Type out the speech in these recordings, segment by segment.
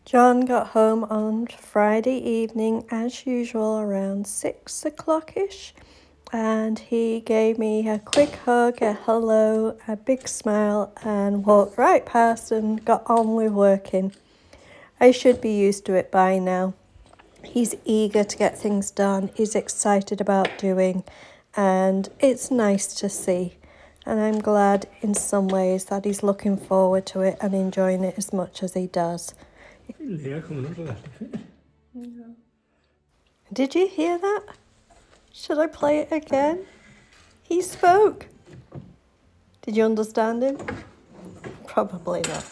John got home on Friday evening as usual around 6 o'clock-ish, and he gave me a quick hug, a hello, a big smile, and walked right past and got on with working. I should be used to it by now. He's eager to get things done, he's excited about doing, and it's nice to see. And I'm glad in some ways that he's looking forward to it and enjoying it as much as he does. Did you hear that? Should I play it again? He spoke. Did you understand him? Probably not.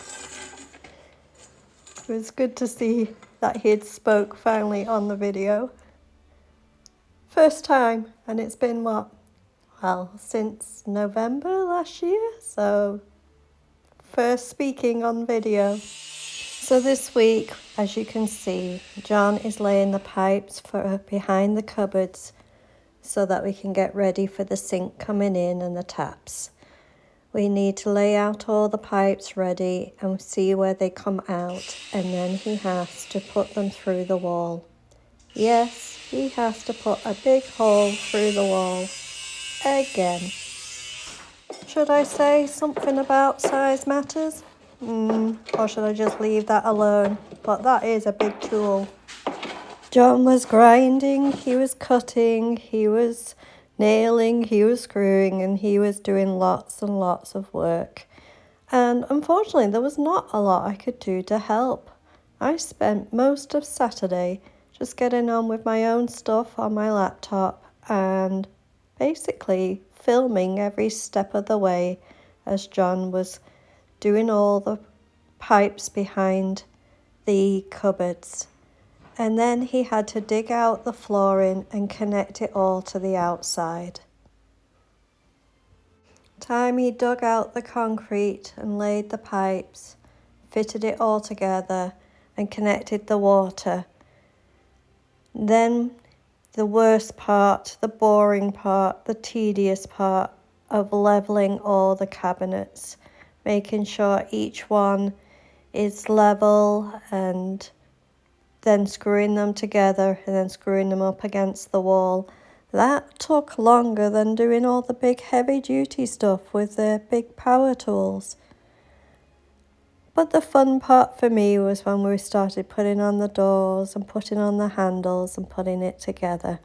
It was good to see that he had spoke finally on the video. First time, and it's been what? Well, since November last year, so first speaking on video. So this week, as you can see, John is laying the pipes for behind the cupboards so that we can get ready for the sink coming in and the taps. We need to lay out all the pipes ready and see where they come out, and then he has to put them through the wall. Yes, he has to put a big hole through the wall again. Should I say something about size matters? Or should I just leave that alone? But that is a big tool. John was grinding, he was cutting, he was nailing, he was screwing, and he was doing lots and lots of work. And unfortunately, there was not a lot I could do to help. I spent most of Saturday just getting on with my own stuff on my laptop and basically filming every step of the way as John was doing all the pipes behind the cupboards. And then he had to dig out the flooring and connect it all to the outside. Time he dug out the concrete and laid the pipes, fitted it all together and connected the water. Then the worst part, the boring part, the tedious part of levelling all the cabinets, making sure each one is level and then screwing them together and then screwing them up against the wall. That took longer than doing all the big heavy duty stuff with the big power tools. But the fun part for me was when we started putting on the doors and putting on the handles and putting it together.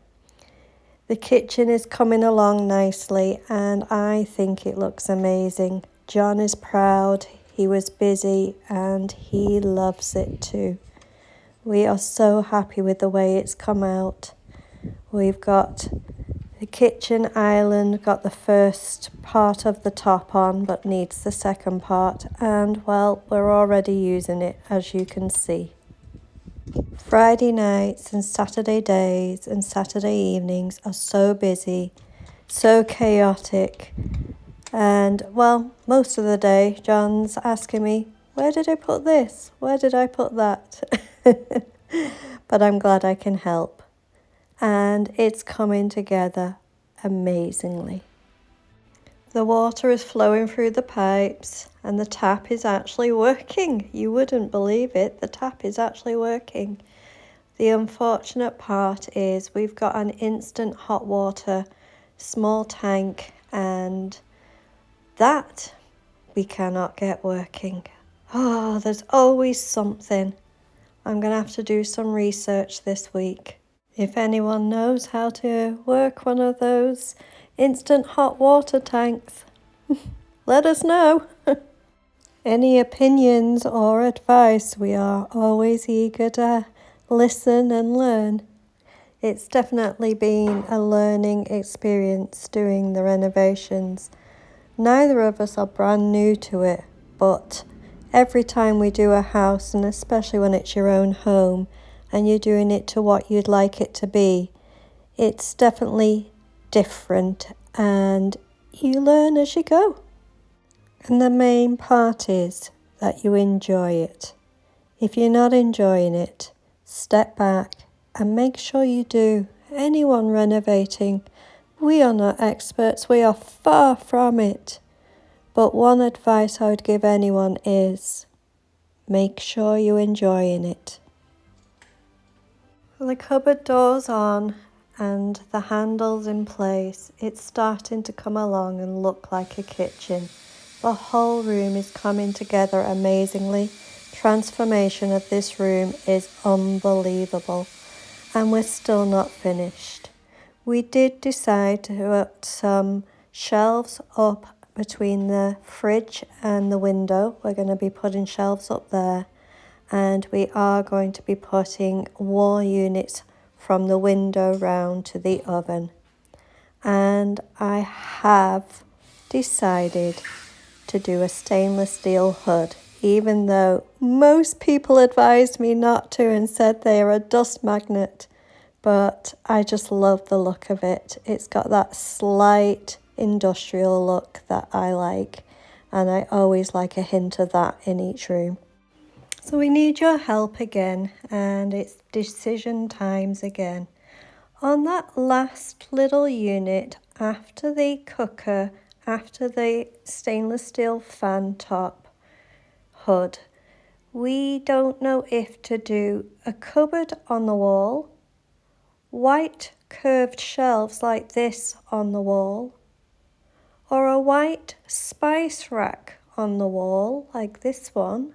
The kitchen is coming along nicely and I think it looks amazing. John is proud, he was busy and he loves it too. We are so happy with the way it's come out. We've got the kitchen island, got the first part of the top on but needs the second part, and well, we're already using it as you can see. Friday nights and Saturday days and Saturday evenings are so busy, so chaotic. And, well, most of the day, John's asking me, where did I put this? Where did I put that? But I'm glad I can help. And it's coming together amazingly. The water is flowing through the pipes and the tap is actually working. You wouldn't believe it, the tap is actually working. The unfortunate part is we've got an instant hot water small tank and that we cannot get working. Oh, there's always something. I'm going to have to do some research this week. If anyone knows how to work one of those instant hot water tanks, let us know. Any opinions or advice, we are always eager to listen and learn. It's definitely been a learning experience doing the renovations. Neither of us are brand new to it, but every time we do a house, and especially when it's your own home and you're doing it to what you'd like it to be, it's definitely different and you learn as you go. And the main part is that you enjoy it. If you're not enjoying it, step back and make sure you do. Anyone renovating, we are not experts, we are far from it. But one advice I would give anyone is Make sure you're enjoying it. The cupboard door's on and the handle's in place. It's starting to come along and look like a kitchen. The whole room is coming together amazingly. Transformation of this room is unbelievable, and we're still not finished. We did decide to put some shelves up between the fridge and the window. We're going to be putting shelves up there, and we are going to be putting wall units from the window round to the oven. And I have decided to do a stainless steel hood, even though most people advised me not to and said they are a dust magnet. But I just love the look of it. It's got that slight industrial look that I like, and I always like a hint of that in each room. So we need your help again, and it's decision times again. On that last little unit, after the cooker, after the stainless steel fan top hood, we don't know if to do a cupboard on the wall, white curved shelves like this on the wall, or a white spice rack on the wall like this one,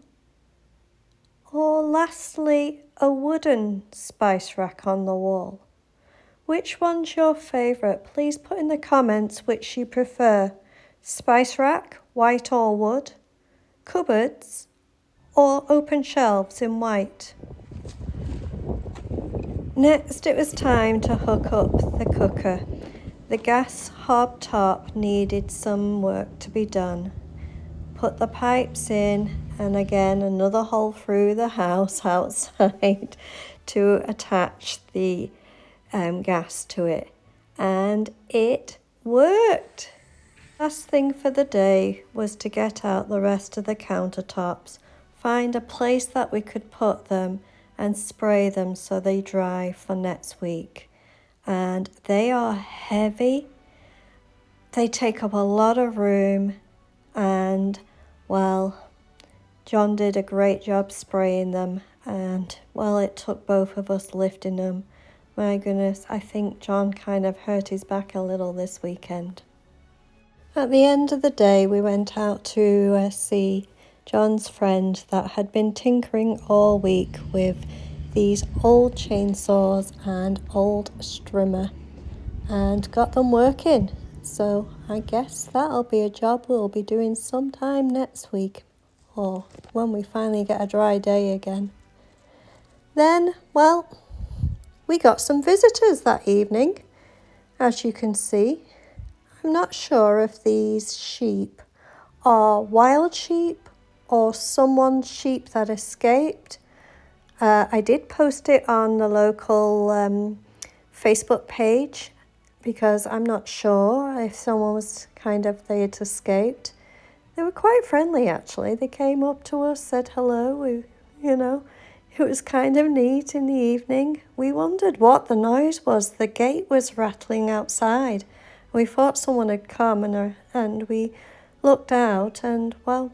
or lastly a wooden spice rack on the wall. Which one's your favourite? Please put in the comments which you prefer. Spice rack, white or wood, cupboards, or open shelves in white. Next, it was time to hook up the cooker. The gas hob top needed some work to be done. Put the pipes in, and again another hole through the house outside to attach the gas to it, and it worked. Last thing for the day was to get out the rest of the countertops, find a place that we could put them and spray them so they dry for next week. And they are heavy, they take up a lot of room, and well, John did a great job spraying them, and well, it took both of us lifting them. My goodness, I think John kind of hurt his back a little this weekend. At the end of the day, we went out to see John's friend that had been tinkering all week with these old chainsaws and old strimmer and got them working. So I guess that'll be a job we'll be doing sometime next week, or when we finally get a dry day again. Then, well, we got some visitors that evening, as you can see. I'm not sure if these sheep are wild sheep or someone's sheep that escaped. I did post it on the local Facebook page because I'm not sure if someone was they had escaped. They were quite friendly actually. They came up to us, said hello, It was kind of neat in the evening. We wondered what the noise was. The gate was rattling outside. We thought someone had come and we looked out and, well,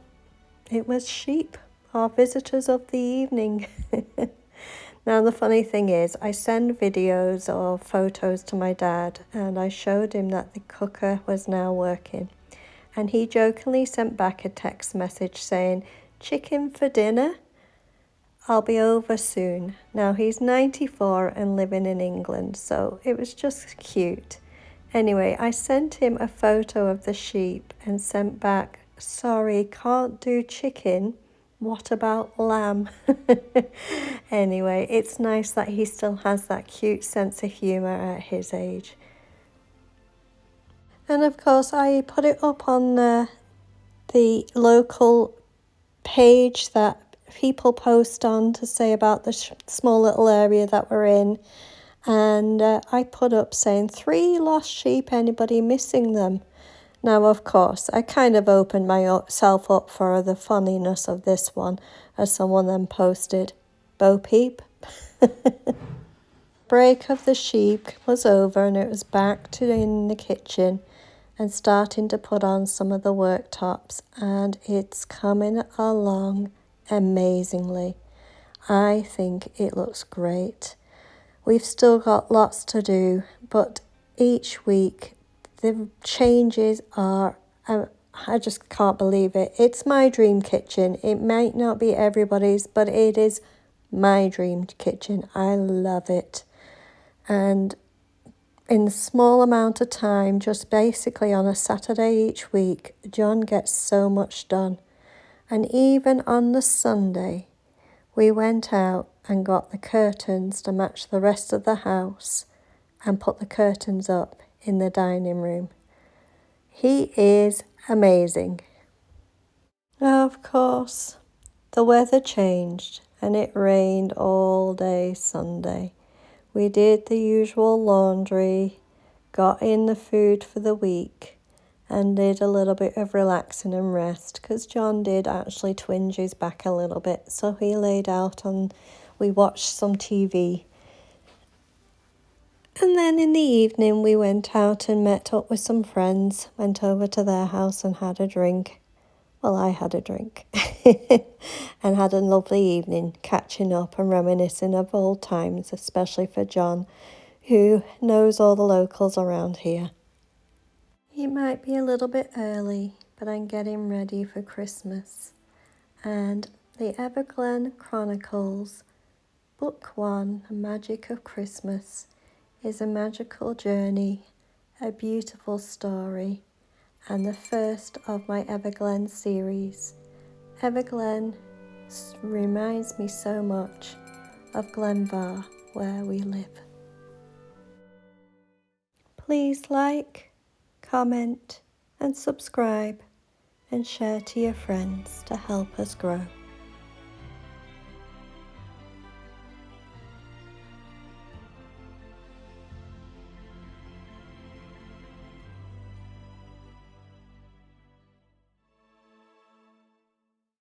it was sheep, our visitors of the evening. Now, the funny thing is, I send videos or photos to my dad and I showed him that the cooker was now working. And he jokingly sent back a text message saying, "Chicken for dinner? I'll be over soon." Now, he's 94 and living in England, so it was just cute. Anyway, I sent him a photo of the sheep and sent back, "Sorry, can't do chicken. What about lamb?" Anyway, it's nice that he still has that cute sense of humour at his age. And of course, I put it up on the local page that people post on to say about the small little area that we're in. And I put up saying 3 lost sheep, anybody missing them? Now, of course, I kind of opened myself up for the funniness of this one, as someone then posted, "Bo Peep." Break of the sheep was over and it was back to in the kitchen and starting to put on some of the worktops, and it's coming along amazingly. I think it looks great. We've still got lots to do, but each week the changes are, I just can't believe it. It's my dream kitchen. It might not be everybody's, but it is my dream kitchen. I love it. And in a small amount of time, just basically on a Saturday each week, John gets so much done. And even on the Sunday, we went out and got the curtains to match the rest of the house and put the curtains up in the dining room. He is amazing. Of course, the weather changed and it rained all day Sunday. We did the usual laundry, got in the food for the week, and did a little bit of relaxing and rest because John did actually twinge his back a little bit. So he laid out and we watched some TV. And then in the evening we went out and met up with some friends, went over to their house and had a drink. Well, I had a drink and had a lovely evening catching up and reminiscing of old times, especially for John, who knows all the locals around here. It might be a little bit early, but I'm getting ready for Christmas. And the Everglen Chronicles, Book 1, The Magic of Christmas, is a magical journey, a beautiful story, and the first of my Everglen series. Everglen reminds me so much of Glenvar, where we live. Please like, comment and subscribe and share to your friends to help us grow.